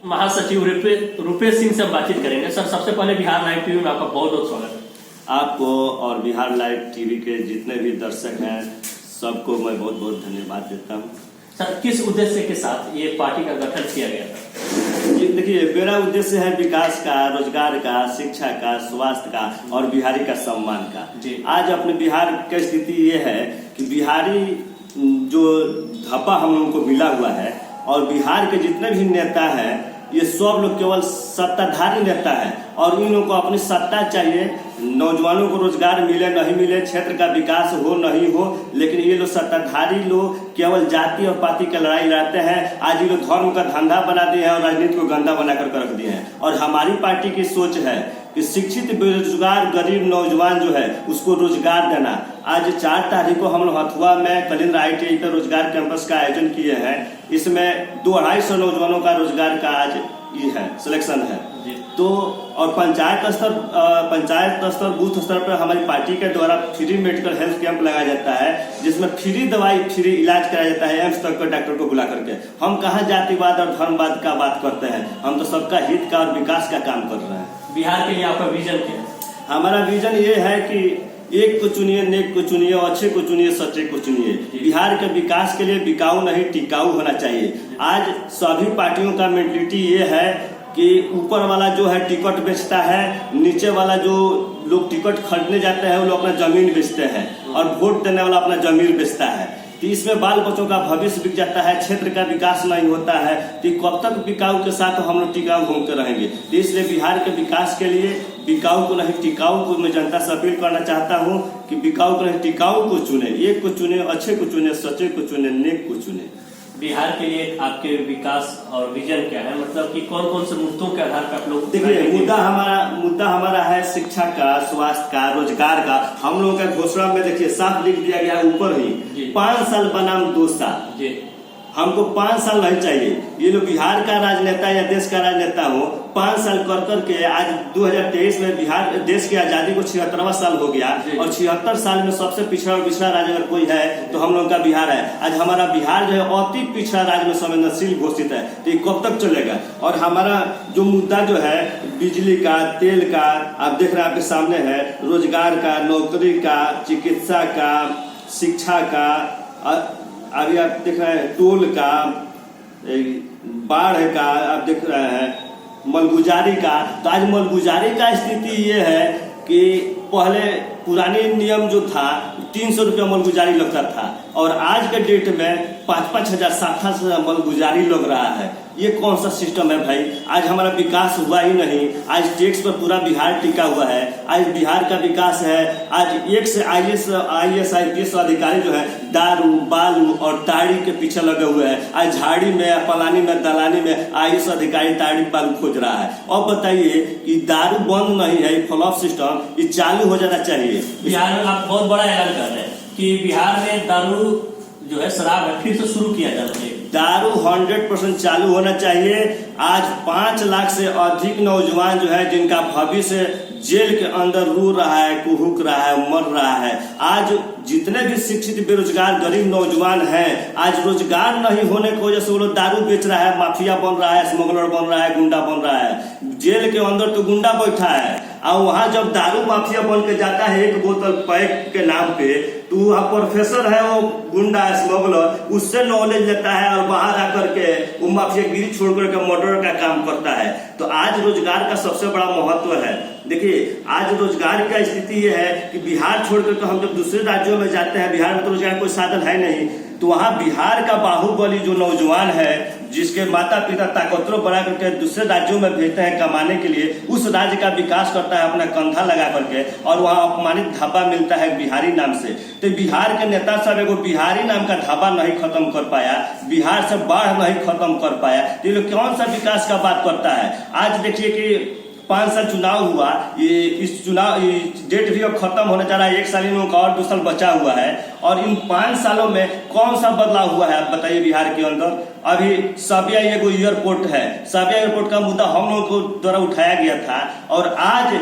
महासचिव रुपेश सिंह से हम बातचीत करेंगे। सर, सबसे पहले बिहार लाइव टीवी में आपका बहुत बहुत स्वागत है। आपको और बिहार लाइव टीवी के जितने भी दर्शक हैं सबको मैं बहुत बहुत धन्यवाद देता हूं। सर, किस उद्देश्य के साथ ये पार्टी का गठन किया गया था? ये देखिए, मेरा उद्देश्य है विकास का, रोजगार का, शिक्षा का, स्वास्थ्य का और बिहारी का सम्मान का। आज अपने बिहार की स्थिति ये है कि बिहारी जो धब्बा हम लोगों को मिला हुआ है और बिहार के जितने भी नेता हैं ये सब लोग केवल सत्ताधारी नेता है और इन लोगों को अपनी सत्ता चाहिए। नौजवानों को रोजगार मिले नहीं मिले, क्षेत्र का विकास हो नहीं हो, लेकिन ये लोग सत्ताधारी लोग केवल जाति और पाति की लड़ाई लड़ते हैं। आज ये लोग धर्म का धंधा बना दिए हैं और राजनीति को गंदा बना कर रख दिए हैं। और हमारी पार्टी की सोच है कि शिक्षित बेरोजगार गरीब नौजवान जो है उसको रोजगार देना। आज 4 तारीख को हम लोग हथुआ में कलिंद्र ITI पर रोजगार कैंपस का आयोजन किए हैं। इसमें 200-250 नौजवानों का रोजगार का आज ये है सिलेक्शन है। तो और पंचायत स्तर बूथ स्तर पर हमारी पार्टी के द्वारा फ्री मेडिकल हेल्थ कैंप लगाया जाता है, जिसमें फ्री दवाई फ्री इलाज कराया जाता है एम्स तक के डॉक्टर को बुला करके। हम कहाँ जातिवाद और धर्मवाद का बात करते हैं, हम तो सबका हित का और विकास का काम कर रहे हैं। बिहार के लिए आपका विजन क्या है? हमारा विजन ये है कि एक को चुनिए, नेक को चुनिए, अच्छे को चुनिए, सच्चे को चुनिए। बिहार के विकास के लिए बिकाऊ नहीं टिकाऊ होना चाहिए। आज सभी पार्टियों का मेंटलिटी ये है कि ऊपर वाला जो है टिकट बेचता है, नीचे वाला जो लोग टिकट खरीदने जाते हैं वो लोग अपना जमीन बेचते हैं और वोट देने वाला अपना जमीन बेचता है। तो इसमें बाल बच्चों का भविष्य बिक जाता है, क्षेत्र का विकास नहीं होता है। तो कब तक बिकाऊ के साथ हम लोग टिकाऊ घूमते रहेंगे? तो इसलिए बिहार के विकास के लिए बिकाऊ को नहीं टिकाऊ को मैं जनता से अपील करना चाहता हूं कि बिकाऊ को नहीं टिकाऊ को चुने, एक को चुने, अच्छे को चुने, सच्चे को चुने, नेक को चुने। बिहार के लिए आपके विकास और विजन क्या है? मतलब कि कौन कौन से मुद्दों के आधार पर आप लोग? देखिए, मुद्दा हमारा है शिक्षा का, स्वास्थ्य का, रोजगार का। हम लोगों का घोषणा में देखिए साफ लिख दिया गया ऊपर ही 5 साल बनाम 2 साल। हमको 5 साल नहीं चाहिए। ये लोग बिहार का राजनेता या देश का राजनेता हो 5 साल कर करके आज 2023 में बिहार देश की आजादी को 76वां साल हो गया और 76 साल में सबसे पिछड़ा और पिछड़ा राज्य अगर कोई है तो हम लोग का बिहार है। आज हमारा बिहार जो है अति पिछड़ा राज्य में संवेदनशील घोषित है। तो ये कब तक चलेगा? और हमारा जो मुद्दा जो है बिजली का, तेल का, आप देख रहे हैं आपके सामने है, रोजगार का, नौकरी का, चिकित्सा का, शिक्षा का, अभी आप देख रहे हैं टोल का, बाढ़ का, आप देख रहे हैं मलगुजारी का। तो आज मलगुजारी का स्थिति ये है कि पहले पुराने नियम जो था 300 रुपया मलगुजारी लगता था और आज के डेट में 5-5 हजार 7-7 हजार मलगुजारी लग रहा है। ये कौन सा सिस्टम है भाई? आज हमारा विकास हुआ ही नहीं। आज टैक्स पर पूरा बिहार टिका हुआ है। आज बिहार का विकास है। आज एक से IAS IPS अधिकारी जो है दारू, बालू और ताड़ी के पीछे लगे हुए हैं। आज झाड़ी में, पलानी में, दलानी में IAS अधिकारी ताड़ी बालू खोज रहा है। अब बताइए कि दारू बंद नहीं है, फ्लॉप सिस्टम ये चालू हो जाना चाहिए। बिहार में आप बहुत बड़ा ऐलान कर रहे हैं कि बिहार में दारू जो है, शराब है, फिर से शुरू किया जाना चाहिए। दारू 100% चालू होना चाहिए। आज 5 लाख से अधिक नौजवान जो है जिनका भविष्य जेल के अंदर रो रहा है, कुहुक रहा है, मर रहा है। आज जितने भी शिक्षित बेरोजगार गरीब नौजवान हैं, आज रोजगार नहीं होने की वजह से वो लोग दारू बेच रहा है, माफिया बन रहा है, स्मगलर बन रहा है, गुंडा बन रहा है। जेल के अंदर तो गुंडा बैठा है और वहां जब दारू माफिया बन के जाता है एक बोतल पैक के नाम पे, तो वहाँ प्रोफेसर है वो गुंडा स्मगलर, उससे नॉलेज लेता है और बाहर आकर के वो माफियागिरी छोड़ करके मर्डर का काम करता है। तो आज रोजगार का सबसे बड़ा महत्व है। देखिए, आज रोजगार का स्थिति ये है कि बिहार छोड़ करके हम जब दूसरे राज्यों में जाते हैं, बिहार में तो रोजगार कोई साधन है नहीं, तो वहाँ बिहार का बाहुबली जो नौजवान है जिसके माता पिता ताकतवर बना करके दूसरे राज्यों में भेजते हैं कमाने के लिए, उस राज्य का विकास करता है अपना कंधा लगा करके और वहाँ अपमानित धाबा मिलता है बिहारी नाम से। तो बिहार के नेता सब एगो बिहारी नाम का धाबा नहीं खत्म कर पाया, बिहार से बाढ़ नहीं खत्म कर पाया, तो ये लोग कौन सा विकास का बात करता है? आज देखिए कि 5 साल चुनाव हुआ, ये इस चुनाव डेट भी अब खत्म होने जा रहा है। 1 साल इन लोगों का और 2 साल बचा हुआ है और इन 5 सालों में कौन सा बदलाव हुआ है आप बताइए बिहार के अंदर? अभी सबिया एगो एयरपोर्ट है, सबिया एयरपोर्ट का मुद्दा हम लोगों को द्वारा उठाया गया था और आज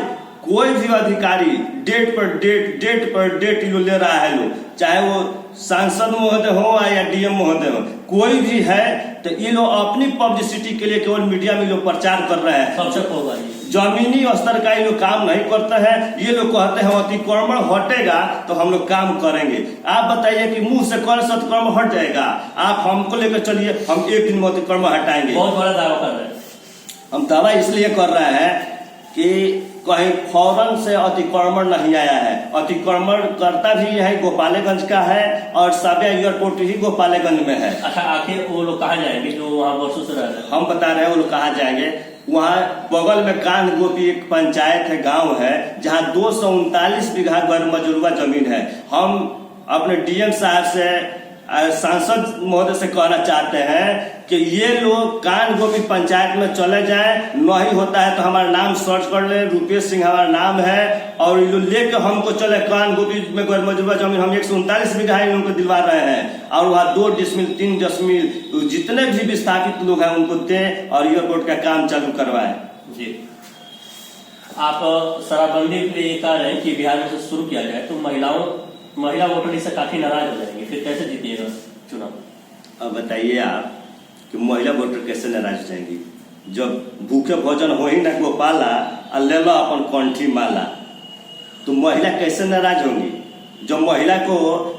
कोई भी अधिकारी डेट पर डेट ये ले रहा है लोग, चाहे वो सांसद महोदय हो या डीएम महोदय हो, कोई भी है तो ये लोग अपनी पब्लिसिटी के लिए केवल मीडिया में लोग प्रचार कर रहे हैं। सबसे होगा जमीनी स्तर का ये लोग काम नहीं करता है। ये लोग कहते हैं अतिक्रमण हटेगा तो हम लोग काम करेंगे। आप बताइए कि मुंह से कर से अतिक्रमण हट जाएगा? आप हमको लेकर चलिए, हम एक दिन में अतिक्रमण हटाएंगे। बहुत बड़ा दावा कर रहे हैं। हम दावा इसलिए कर रहे हैं कि कहीं फौरन से अतिक्रमण नहीं आया है। अतिक्रमण करता भी है गोपालगंज का है और साबिया एयरपोर्ट ही गोपालगंज में है। अच्छा, आखिर वो लोग कहाँ जाएंगे जो वहाँ वर्षों से रह रहे हैं? हम बता रहे हैं वो लोग कहाँ जाएंगे। वहाँ बगल में कान गोपी एक पंचायत है, गांव है, जहाँ 239 बीघा गैर मजरूआ जमीन है। हम अपने डीएम साहब से सांसद महोदय से कहना चाहते हैं कि ये लोग कान गोपी पंचायत में चले जाएं, नहीं होता है तो हमारा नाम सर्च कर ले, रुपेश सिंह हमारा नाम है, और ये लोग लेकर हमको चले कान गोपी में गैर मजरूआ जमीन हम 139 बीघा इन लोगों को दिलवा रहे हैं, और वहाँ 2 डिसमिल 3 डिसमिल जितने भी विस्थापित लोग हैं उनको दें और एयरपोर्ट का काम चालू करवाएं। जी, आप शराबबंदी पे ये कह रहे हैं कि बिहार में से शुरू किया जाए तो महिला वोटर इससे काफी नाराज हो जाएंगे, फिर कैसे जीतिएगा चुनाव? अब बताइए आप कि महिला वोटर कैसे नाराज हो जाएंगी? जब भूखे भोजन हो ही ना गोपाला और ले लो अपन कंठी माला, तो महिला कैसे नाराज होंगी? जब महिला को,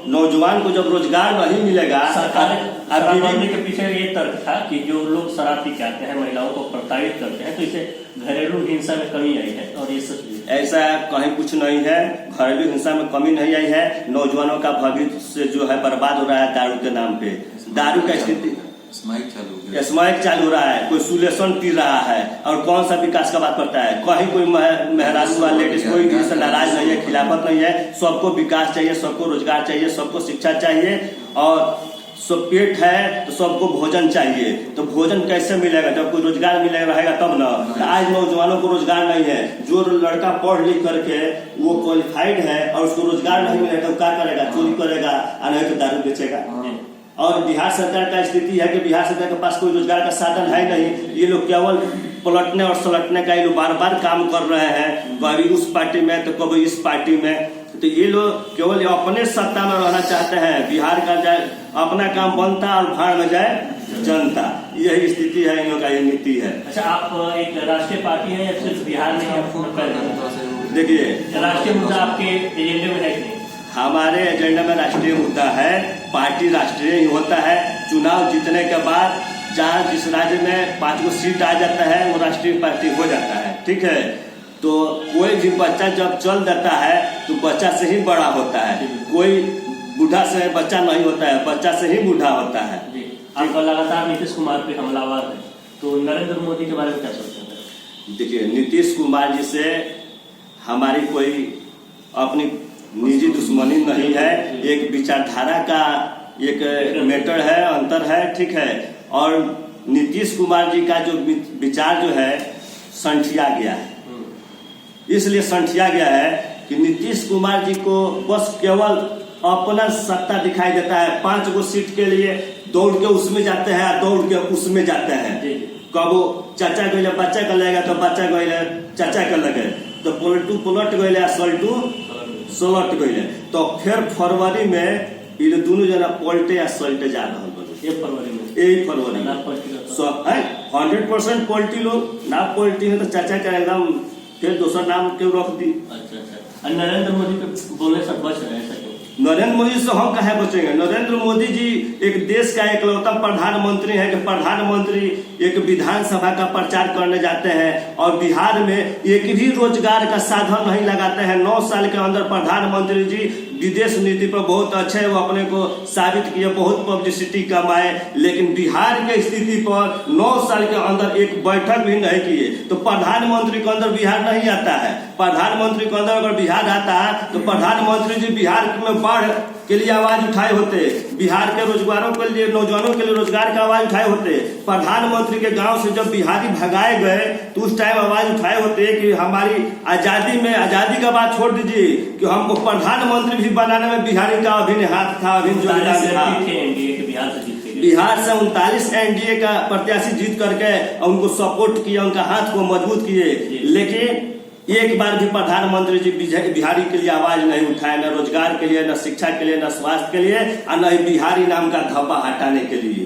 नौजवान को जब रोजगार नहीं मिलेगा। शराबबंदी के पीछे ये तर्क था कि जो लोग शराब पी के आते हैं, महिलाओं को प्रताड़ित करते हैं, तो इसे घरेलू हिंसा में कमी आई है, और ये सच ऐसा कहीं कुछ नहीं है। घरेलू हिंसा में कमी नहीं आई है। नौजवानों का भविष्य जो है बर्बाद हो रहा है दारू के नाम पे। दारू का स्थिति स्मैक चालू रहा है, कोई सुलेशन पी रहा है, और कौन सा विकास का बात करता है? कहीं कोई मेहरारू वाला लेडीज कोई भी से नाराज नहीं है, खिलाफत नहीं है। सबको विकास चाहिए, सबको रोजगार चाहिए, सबको शिक्षा चाहिए, और सब पेट है तो सबको भोजन चाहिए। तो भोजन कैसे मिलेगा? जब कोई रोजगार मिलेगा रहेगा तब ना। तो आज नौजवानों को रोजगार नहीं है। जो लड़का पढ़ लिख करके वो क्वालिफाइड है और उसको रोजगार नहीं मिलेगा तो क्या करेगा? चोरी करेगा, और नहीं तो दारू बेचेगा। और बिहार सरकार का स्थिति है कि बिहार सरकार के पास कोई रोजगार का साधन है नहीं। ये लोग केवल पलटने और सलटने का ये लोग बार बार काम कर रहे हैं, कभी उस पार्टी में तो कभी इस पार्टी में। तो ये लोग केवल अपने सत्ता में रहना चाहते हैं। बिहार का जाए अपना काम बनता और भाड़ में जाए जनता, यही स्थिति है, इन लोग का ये नीति है। अच्छा, आप एक राष्ट्रीय पार्टी है या सिर्फ बिहार में? देखिए, राष्ट्रीय मुद्दा आपके एजेंडे में है कि नहीं? हमारे एजेंडा में राष्ट्रीय मुद्दा है। पार्टी राष्ट्रीय ही होता है। चुनाव जीतने के बाद जहाँ जिस राज्य में 5 गो सीट आ जाता है वो राष्ट्रीय पार्टी हो जाता है, ठीक है। तो कोई भी बच्चा जब चल जाता है तो बच्चा से ही बड़ा होता है। कोई बूढ़ा से बच्चा नहीं होता है, बच्चा से ही बूढ़ा होता है। आपका लगातार नीतीश कुमार पे हमलावर है, तो नरेंद्र मोदी के बारे में क्या सोचते हैं? देखिए, नीतीश कुमार जी से हमारी कोई अपनी निजी दुश्मनी नहीं है। एक विचारधारा का एक मैटर है, अंतर है, ठीक है। और नीतीश कुमार जी का जो विचार जो है संठिया गया है। इसलिए संठिया गया है कि नीतीश कुमार जी को बस केवल अपना सत्ता दिखाई देता है। 5 गो सीट के लिए दौड़ के उसमें जाते हैं, दौड़ के उसमें जाते हैं। कब वो चाचा गए बच्चा कर लेगा तो बच्चा गए चाचा कर लगे, तो पलट गए सलट गए। तो फिर फरवरी में ये दोनों जना पलटे या सलटे जा रहा है। 1 फरवरी में 100% पलटी लोग ना पलटी है तो चाचा का एकदम फिर दूसरा नाम क्यों रख दी? अच्छा। नरेंद्र मोदी पे बोलने से बच रहे हैं? नरेंद्र मोदी से हम कहाँ बचेंगे? नरेंद्र मोदी जी एक देश का एकलौता प्रधानमंत्री है कि प्रधानमंत्री एक विधानसभा का प्रचार करने जाते हैं और बिहार में एक भी रोजगार का साधन नहीं लगाते हैं। 9 साल के अंदर प्रधानमंत्री जी विदेश नीति पर बहुत अच्छे वो अपने को साबित किए, बहुत पब्लिसिटी कमाए, लेकिन बिहार के स्थिति पर 9 साल के अंदर एक बैठक भी नहीं किए। तो प्रधानमंत्री के अंदर बिहार नहीं आता है। प्रधानमंत्री के अंदर अगर बिहार आता है तो प्रधानमंत्री जी बिहार में बाढ़ के लिए आवाज उठाए होते, बिहार के रोजगारों के लिए, नौजवानों के लिए रोजगार का आवाज उठाए होते। प्रधानमंत्री के गांव से जब बिहारी भगाए गए तो उस टाइम आवाज उठाए होते कि हमारी आजादी का बात छोड़ दीजिए कि हमको प्रधानमंत्री भी बनाने में बिहारी का अभिनय हाथ था, बिहार से 39 एनडीए का प्रत्याशी जीत करके उनको सपोर्ट किया, उनका हाथ को मजबूत किए। लेकिन एक बार भी प्रधानमंत्री जी बिहारी के लिए आवाज नहीं उठाए, न रोजगार के लिए, न शिक्षा के लिए, न स्वास्थ्य के लिए, और न ही बिहारी नाम का धब्बा हटाने के लिए।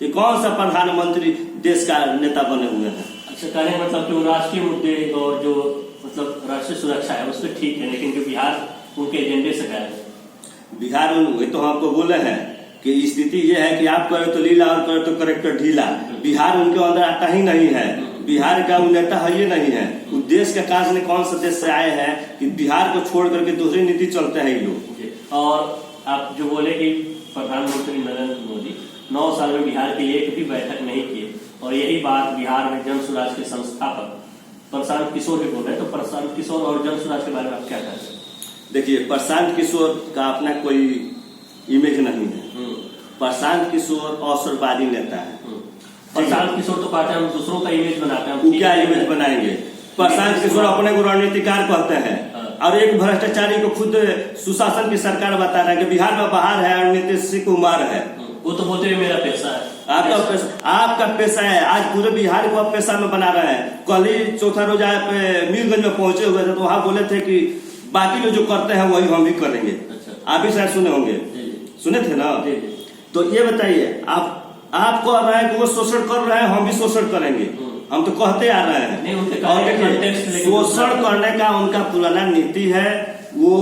ये कौन सा प्रधानमंत्री देश का नेता बने हुए हैं? अच्छा, कहने का मतलब कि वो राष्ट्रीय मुद्दे और जो मतलब राष्ट्रीय सुरक्षा है उसमें ठीक है, लेकिन जो बिहार उनके एजेंडे से गायब है। बिहार वही तो हम आपको बोले हैं कि स्थिति ये है कि आप करे तो लीला और करे तो करेक्टर ढीला। बिहार उनके अंदर आता ही नहीं है, बिहार का नेता है ये नहीं है। उस देश का काज ने कौन सा देश से आए हैं कि बिहार को छोड़ करके दूसरी नीति चलते हैं ये लोग। और आप जो बोले कि प्रधानमंत्री नरेंद्र मोदी 9 साल में बिहार की एक भी बैठक नहीं की, और यही बात बिहार में जन स्वराज के संस्थापक प्रशांत किशोर भी बोल रहे हैं, तो प्रशांत किशोर और जन स्वराज के बारे में आप क्या कहते हैं? देखिए, प्रशांत किशोर का अपना कोई इमेज नहीं है। प्रशांत किशोर अवसरवादी नेता है। प्रशांत किशोर तो कहते हैं हम दूसरों का इमेज बनाते हैं। वो क्या इमेज बनाएंगे? प्रशांत किशोर अपने को रणनीतिकार कहते हैं, और एक भ्रष्टाचारी को खुद सुशासन की सरकार बता रहा है कि बिहार में बाहर है और नीतीश कुमार है। वो तो बोलते हैं मेरा पैसा है। आपका पैसा है। आज पूरे बिहार को आप पैसा में बना रहे हैं। कल ही चौथा रोज आप मीरगंज में पहुंचे हुए थे, तो वहां बोले थे कि बाकी लोग जो करते हैं वही हम भी करेंगे। अच्छा। आप भी शायद सुने होंगे, सुने थे ना? तो ये बताइए, आप कह रहे हैं कि वो शोषण कर रहे हैं, हम भी शोषण करेंगे। हम तो कहते आ रहे हैं। और देखिए, शोषण करने का उनका पुराना नीति है। वो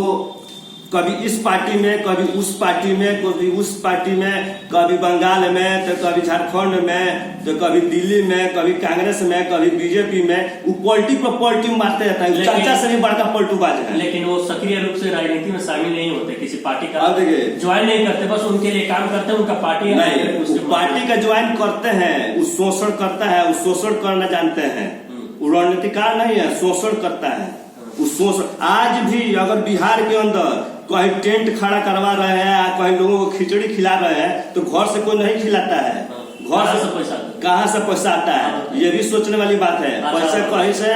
कभी इस पार्टी में, कभी उस पार्टी में, कभी उस पार्टी में, कभी बंगाल में, तो कभी झारखंड में, तो कभी दिल्ली में, कभी कांग्रेस में, कभी बीजेपी में। वो पॉलिटी पर पॉलिटी मारते रहता है। चर्चा से भी बड़का पलटूबाज है। लेकिन वो सक्रिय रूप से राजनीति में शामिल नहीं होते, किसी पार्टी का ज्वाइन नहीं करते, बस उनके लिए काम करते हैं। उनका पार्टी नहीं, पार्टी का ज्वाइन करते हैं। वो शोषण करता है, वो शोषण करना जानते हैं। वो रणनीतिकार नहीं है, शोषण करता है। उस शोषण आज भी अगर बिहार के अंदर कहीं टेंट खड़ा करवा रहे हैं, कहीं लोगों को खिचड़ी खिला रहे हैं, तो घर से कोई नहीं खिलाता है। घर से पैसा कहाँ से पैसा आता है? ये भी सोचने वाली बात है। पैसा कहीं से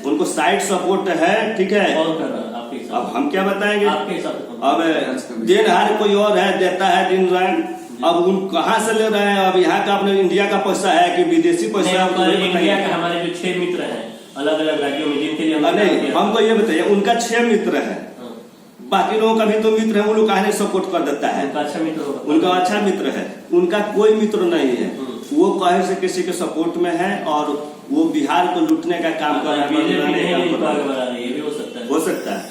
उनको साइड सपोर्ट है, ठीक है। अब हम क्या बताएंगे? अब देनहार कोई और है, देता है दिन रात। अब उन कहाँ से ले रहे हैं? अब यहाँ का अपने इंडिया का पैसा है कि विदेशी पैसा? इंडिया के हमारे जो 6 मित्र हैं अलग अलग राज्यों में, जिनके लिए नहीं, हमको ये बताइए, उनका 6 मित्र है, बाकी लोगों का भी तो मित्र है, वो लोग कहने सपोर्ट कर देता है। उनका अच्छा मित्र है। उनका कोई मित्र नहीं है। वो कहे से किसी के सपोर्ट में है, और वो बिहार को लूटने का काम कर रहा है। हो सकता है।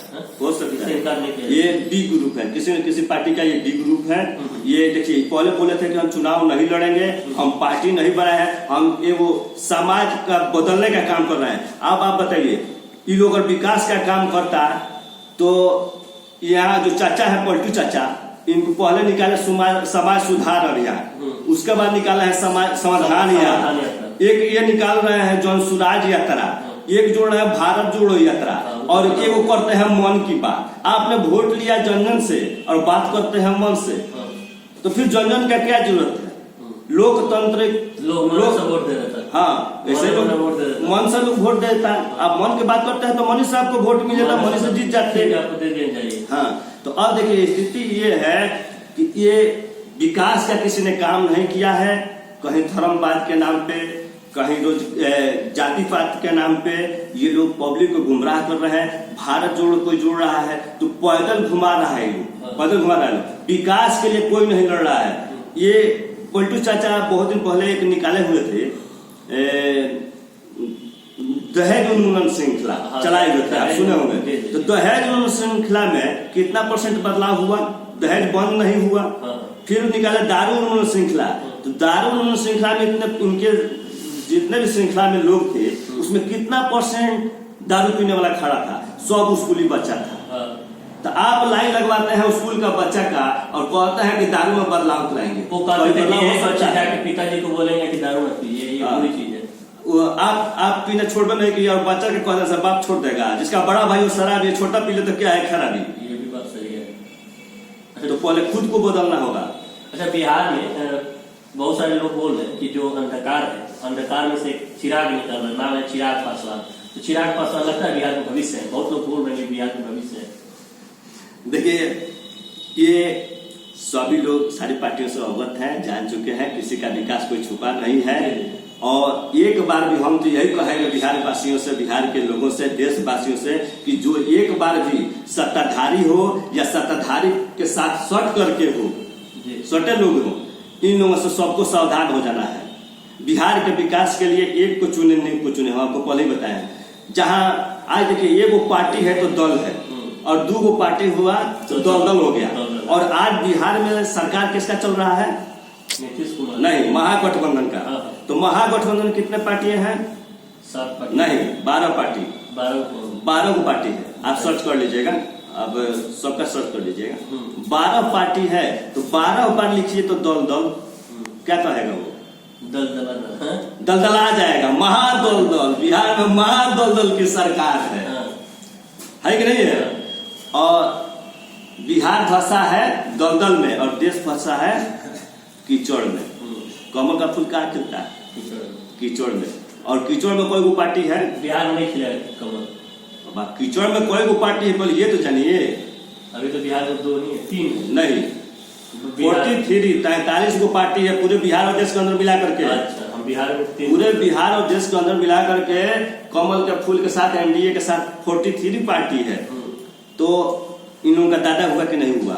ये डी ग्रुप है, किसी न किसी पार्टी का ये डी ग्रुप है। ये देखिए, पहले बोले थे कि हम चुनाव नहीं लड़ेंगे, हम पार्टी नहीं बनाए हैं, हम ये वो समाज का बदलने का काम कर रहे हैं। अब आप बताइए, ये लोग अगर विकास का काम करता तो यहाँ जो चाचा है पलटू चाचा, इनको पहले निकाले समाज सुधार अभियान, उसके बाद निकाला है समाधान यात्रा, एक ये निकाल रहे हैं जन स्वराज यात्रा, एक जोड़ रहे हैं भारत जोड़ो यात्रा, और एक वो करते हैं मन की बात। आपने वोट लिया जनजन से और बात करते हैं मन से, तो फिर जनजन का क्या जरूरत है? लोकतंत्र लोग वोट दे देता है। हाँ, ऐसे लोग मन से लोग वोट देता है। आप मन की बात करते हैं तो मनीष साहब को वोट मिले तो मनीष से जीत जाते हैं। हाँ, तो अब देखिए, स्थिति ये है कि ये विकास का किसी ने काम नहीं किया है। कहीं धर्मवाद के नाम पे, कहीं रोज जाति पात के नाम पे ये लोग पब्लिक को गुमराह कर रहे हैं। भारत जोड़ो कोई जोड़ रहा है तो पैदल घुमा रहा है, पैदल घुमा रहा है। विकास के लिए कोई नहीं लड़ रहा है। ये पलटू चाचा बहुत दिन पहले एक निकाले हुए थे, दहेज उन्मूलन श्रृंखला चलाए हुए थे, आप सुने होंगे। तो दहेज उन्मूलन श्रृंखला में कितना % बदलाव हुआ? दहेज बंद नहीं हुआ। फिर निकाले दारू उन्मूलन श्रृंखला, तो दारू उन्मूलन श्रृंखला में इतने उनके जितने भी श्रृंखला में लोग थे, उसमें कितना % दारू पीने वाला खड़ा था? 100 स्कूली बच्चा था। तो आप लाइन लगवाते हैं स्कूल का बच्चा का और कहते हैं कि दारू में बदलाव लाएंगे। वो पिताजी को बोलेंगे कि दारू मत पीजिए, ये बुरी चीज है। आप पीना छोड़बे नहीं किया और बच्चा के कहने से बाप छोड़ देगा। जिसका बड़ा भाई वो शराब ये छोटा पी ले तो क्या है खराबी? ये भी बात सही है। तो पहले खुद को बदलना होगा। अच्छा, बिहार में बहुत सारे लोग बोल रहे हैं कि जो अंधकार है, अंधकार में से एक चिराग निकल रहा है, नाम है चिराग पासवान। तो चिराग पासवान लगता है बिहार में भविष्य है। बहुत लोग बोल रहे हैं बिहार में भविष्य है। देखिए, ये सभी लोग सारी पार्टियों से अवगत हैं, जान चुके हैं, किसी का विकास कोई छुपा नहीं है। और एक बार भी हम तो यही कहेंगे बिहार वासियों से, बिहार के लोगों से, देशवासियों से कि जो एक बार भी सत्ताधारी हो या सत्ताधारी के साथ सट करके हो, सटे लोग हो, इन लोगों से सबको सावधान हो जाना है। बिहार के विकास के लिए एक को चुने नहीं को चुने, हम आपको पहले ही बताए। जहां आज देखिए एगो पार्टी है तो दल है, और दो गो पार्टी हुआ तो दल हो गया। और आज बिहार में सरकार किसका चल रहा है? नीतीश कुमार नहीं, महागठबंधन का। तो महागठबंधन कितने पार्टियां हैं? 7 पार्टी नहीं, 12 पार्टी, 12 को पार्टी है। आप सर्च कर लीजिएगा, अब सबका सर्च कर लीजिएगा। 12 पार्टी है तो 12 बार लिखिए तो दल दल क्या कहेगा वो? दलदला जाएगा, महादलदल। बिहार में महादलदल की सरकार है कि नहीं है? और बिहार फंसा है दलदल में और देश फंसा है कीचड़ में। कमल का फूल कहाँ खिलता है? कीचड़ में। और कीचड़ में कोई को पार्टी है? बिहार में नहीं खिला कमल। कीचड़ में कोई को पार्टी है बोले, ये तो जानिए। अभी तो बिहार में 2 नहीं है, 3 नहीं, 43 को पार्टी है पूरे बिहार और देश के अंदर मिला करके। अच्छा, हम बिहार में 3, पूरे बिहार और देश के अंदर मिला करके कमल के फूल के साथ एनडीए के साथ 43 पार्टी है। तो इन लोगों का दादा हुआ कि नहीं हुआ?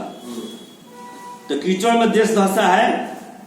तो कीचड़ में देश धंसा है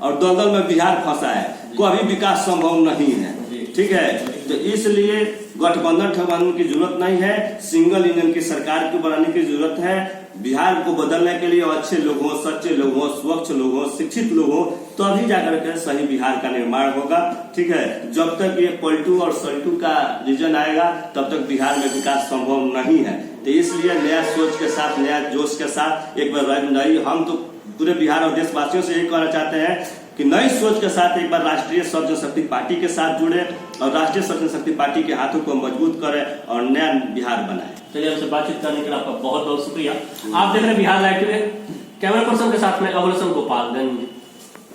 और दलदल में बिहार फंसा है, कोई विकास संभव नहीं है। ठीक है, तो इसलिए गठबंधन की जरूरत नहीं है, सिंगल इंजन की सरकार को बनाने की जरूरत है। बिहार को बदलने के लिए अच्छे लोग हों, सच्चे लोग हों, स्वच्छ लोग हों, शिक्षित लोग हों, तभी जाकर के सही बिहार का निर्माण होगा। ठीक है, जब तक ये पलटू और सल्टू का रीजन आएगा तब तक बिहार में विकास संभव नहीं है। तो इसलिए नया सोच के साथ, नया जोश के साथ एक बार नई, हम तो पूरे बिहार और देशवासियों से यही कहना चाहते हैं कि नई सोच के साथ एक बार राष्ट्रीय सब जनशक्ति पार्टी के साथ जुड़े और राष्ट्रीय सब जनशक्ति पार्टी के हाथों को मजबूत करें और नया बिहार बनाए। चलिए, हमसे बातचीत करने के लिए आपका बहुत बहुत शुक्रिया। आप देख रहे हैं बिहार लाइव। कैमरा पर्सन के साथ में अवलसन गोपालगंज।